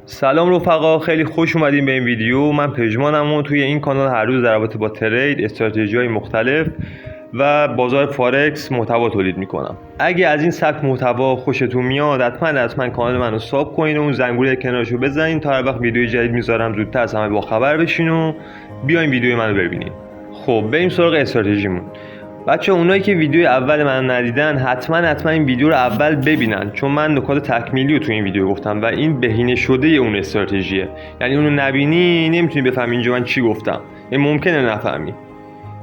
سلام رفقا، خیلی خوش اومدین به این ویدیو. من پژمانم و توی این کانال هر روز در رابطه با ترید، استراتژی‌های مختلف و بازار فارکس محتوا تولید میکنم. اگه از این سبک محتوا خوشتون میاد حتما کانال منو ساب کنین و اون زنگوله کنارشو بزنین تا هر وقت ویدیو جدید میذارم زودتر از همه با خبر بشین و بیاین ویدیو منو ببینین. خب بریم سراغ استراتژیمون. بچه اونایی که ویدیو اول من ندیدن حتما این ویدیو رو اول ببینن، چون من نکات تکمیلی رو تو این ویدیو گفتم و این بهینه شده اون استراتژیه. یعنی اونو نبینی نمیتونی بفهمی اینجا من چی گفتم، این ممکنه نفهمی.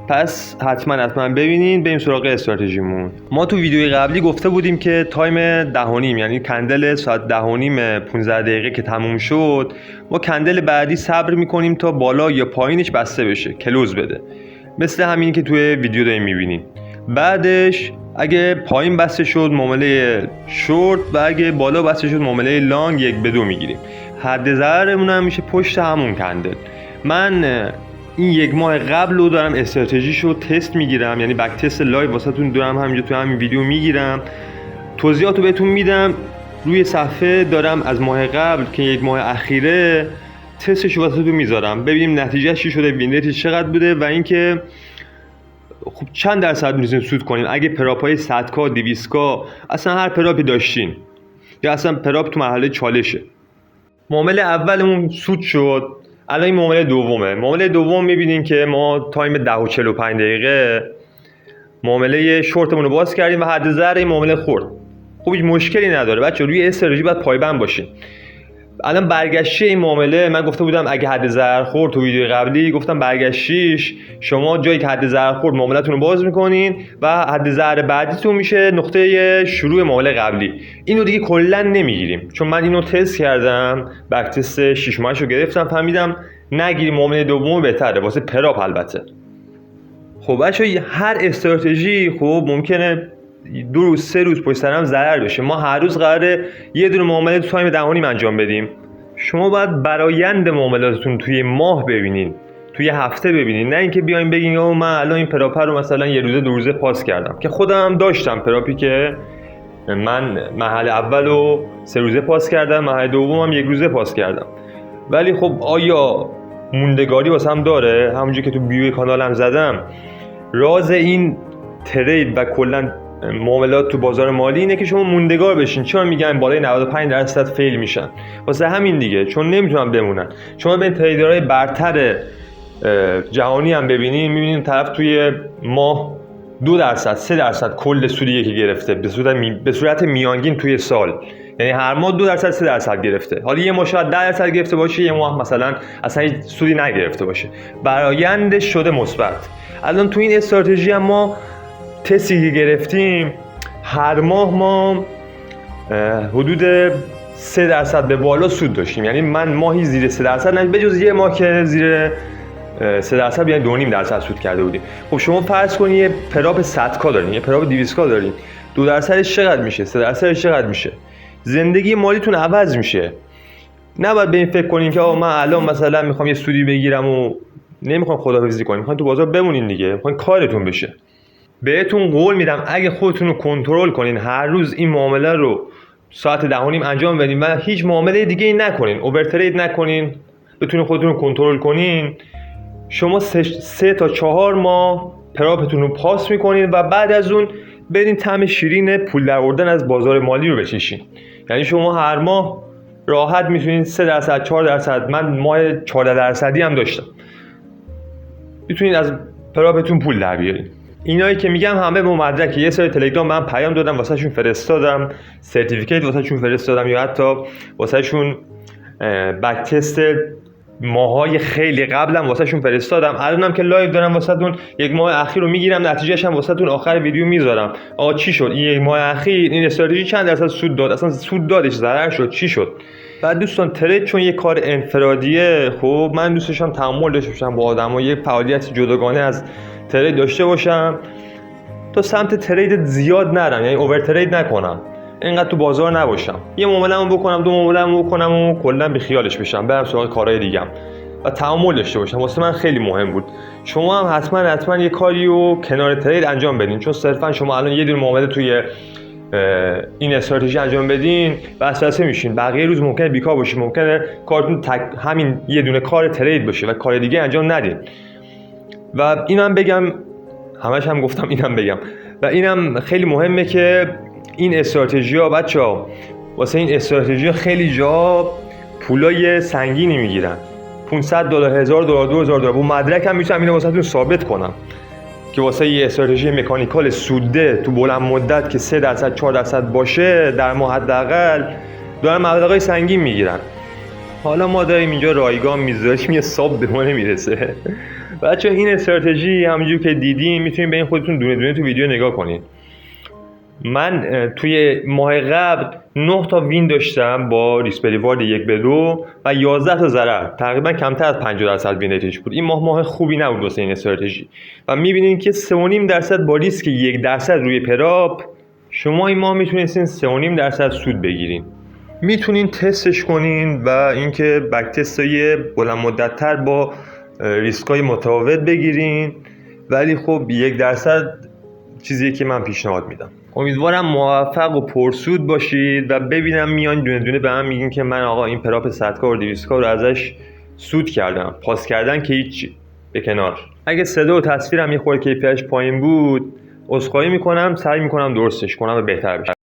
پس حتما ببینین. بریم سراغ استراتژیمون. ما تو ویدیوی قبلی گفته بودیم که تایم 10:30 یعنی کندل ساعت 10:30 15 دقیقه که تموم شد، ما کندل بعدی صبر میکنیم تا بالا یا پایینش بسته بشه، کلوز بده، مثل همین که توی ویدیو دارین میبینین. بعدش اگه پایین بسته شد معامله شورت و اگه بالا بسته شد معامله لانگ 1-2 میگیریم. حد ضررمون هم میشه پشت همون کندل. من این یک ماه قبل رو دارم استراتژیشو تست میگیرم، یعنی بک تست لایو واسهتون دارم همینجا تو همین ویدیو میگیرم، توضیحاتو بهتون میدم. روی صفحه دارم از ماه قبل که یک ماه اخیره تستش واسهتون میذارم، ببینیم نتیجهش چی شده، وین ریتش چقدر بوده و اینکه خب چند درصد میتونیم سود کنیم اگه پراپای 100K 200K اصلا هر پراپی داشتین یا اصلا پراپ تو مرحله چالشه. معامله اولمون سود شد، الان این معامله دومه. معامله دوم میبینین که ما تایم 10:45 دقیقه معامله شورتمون رو باز کردیم و حد ضرر این معامله خورد. خب هیچ مشکلی نداره بچه، روی استراتژی باید پایبند باشین. الان برگشتی این معامله، من گفته بودم اگه حد ضرر خورد تو ویدیو قبلی، گفتم برگشتیش شما جایی که حد ضرر خورد معاملتون رو باز میکنین و حد ضرر بعدیتون میشه نقطه شروع معامله قبلی. اینو دیگه کلا نمیگیریم، چون من اینو تست کردم، بک تست 6 ماهش رو گرفتم، فهمیدم نگیریم معامله دوم بهتره واسه پراپ البته. خب بچه هر استراتژی خب ممکنه 2 روز 3 روز پشت سر هم ضرر بشه. ما هر روز قراره یه دونه معامله تو تایم 10:30 انجام بدیم. شما باید برآیند معاملاتتون توی ماه ببینین، توی هفته ببینین، نه اینکه بیاین بگین من الان این پراپ رو مثلا یه روزه 2 روزه پاس کردم، که خودم هم داشتم پراپی که من مرحله اولو 3 روزه پاس کردم، مرحله دومم 1 روزه پاس کردم. ولی خب آیا موندگاری واسم داره؟ همونجوری که تو بیو کانالم زدم، راز این ترید و کلا معاملات تو بازار مالی اینه که شما موندگار بشین. چرا میگن بالای 95% فیل میشن؟ واسه همین دیگه، چون نمیتونن بمونن. شما به تریدرهای برتر جهانی هم ببینین، میبینین طرف توی ماه 2% 3% کل سودی که گرفته به صورت میانگین توی سال، یعنی هر ماه 2% 3% گرفته. حالا یه ماه شاید 10% گرفته باشه، یه ماه مثلا اصلا هیچ سودی نگرفته باشه، برآیندش شده مثبت. الان تو این استراتژی هم ما تستی که گرفتیم، هر ماه ما حدود 3% به بالا سود داشتیم. یعنی من ماهی زیر 3% نه، به جز یه ماه که زیر 3% یعنی 2.5% سود کرده بودیم. خب شما فرض کنید یه پراپ 100K دارین، یه پراپ 200K دارین، 2%ش چقدر میشه؟ 3%ش چقدر میشه؟ زندگی مالیتون عوض میشه. نباید به این فکر کنین که آقا من الان مثلا میخوام یه سودی بگیرم و نمیخوام خداحافظی کنیم، میخواین تو بازار بمونین دیگه، میخواین کارتون بشه. بهتون قول میدم اگه خودتون رو کنترل کنین، هر روز این معامله رو ساعت 10:30 انجام بدین و هیچ معامله دیگه ای نکنین، اوورترید نکنین، بتونین خودتون رو کنترل کنین، شما 3 تا 4 ماه پراپتون رو پاس میکنین و بعد از اون برین طعم شیرین پول درآوردن از بازار مالی رو بچشین. یعنی شما هر ماه راحت میتونین 3% 4%، من ماه 14% هم داشتم، میتونین از پراپتون پول در بیارین. اینایی که میگم همه با مدرک. یه سری تلگرام من پیام دادم واسه شون فرستادم، سرتیفیکیت واسه شون فرستادم، یا حتی واسه شون بک تست ماهای خیلی قبلم واسه شون فرستادم. الانم که لایو دارم واسهتون یک ماه اخیر رو میگیرم، نتیجهش هم واسهتون آخر ویدیو میذارم. آقا چی شد این یک ماه اخیر؟ این استراتژی چند درصد سود داد؟ اصلا سود دادش؟ ضرر شد؟ چی شد؟ بعد دوستان ترید چون یه کار انفرادیه، خب من دوست داشتم تعامل داشته باشم با آدما، یه فعالیت جداگانه از ترید داشته باشم تا سمت ترید زیاد نرم، یعنی اوور ترید نکنم، اینقدر تو بازار نباشم، یه معامله‌مو بکنم 2 معامله‌مو بکنم و کلا بی خیالش بشم، برم سراغ کارهای دیگم و تعامل داشته باشم. واسه من خیلی مهم بود. شما هم حتما یه کاریو کنار ترید انجام بدین، چون صرفا شما الان یه دونه معامله توی این استراتژی انجام بدین وسوسه میشین، بقیه روز ممکنه بیکار باشین، ممکنه کارتون همین یه دونه کار ترید باشه و کار دیگه انجام ندین. و اینم بگم، همش هم گفتم اینم بگم، و اینم خیلی مهمه که این استراتژی‌ها بچه‌ها، واسه این استراتژی خیلی جا پولای سنگینی میگیرن، $500، $1000، $2000. با مدرک هم میتونم اینو واسهتون ثابت کنم که واسه یه استراتژی مکانیکال سوده تو بلند مدت که 3% 4% باشه در ماه حداقل دارن مبلغای سنگین میگیرن. حالا ما داریم اینجا رایگان میذاریم، یه ساب به ما نمیرسه. بچه این استراتژی همونجور که دیدین میتونین به این خودتون دونه دونه تو ویدیو نگاه کنین. من توی ماه قبل 9 تا وین داشتم با ریسک ریوارد 1-2 و 11 تا ضرر، تقریبا کمتر از 50% وین ریتش بود. این ماه خوبی نبود واسه این استراتژی و میبینین که 3.5% با ریسک 1% روی پراپ شما این ماه میتونستین 3.5% سود بگیرین. میتونین تستش کنین و اینکه بک تستای بلند مدت تر با ریسکای متفاوت بگیرین، ولی خب 1% چیزیه که من پیشنهاد میدم. امیدوارم موفق و پرسود باشید و ببینم میان دونه دونه به من میگین که من آقا این پراپ 100K و 200K رو ازش سود کردم، پاس کردن که هیچی به کنار. اگه صدا و تصویرم یه خورده کیفیتش پایین بود عذرخواهی میکنم، سعی میکنم درستش کنم و بهتر بشه.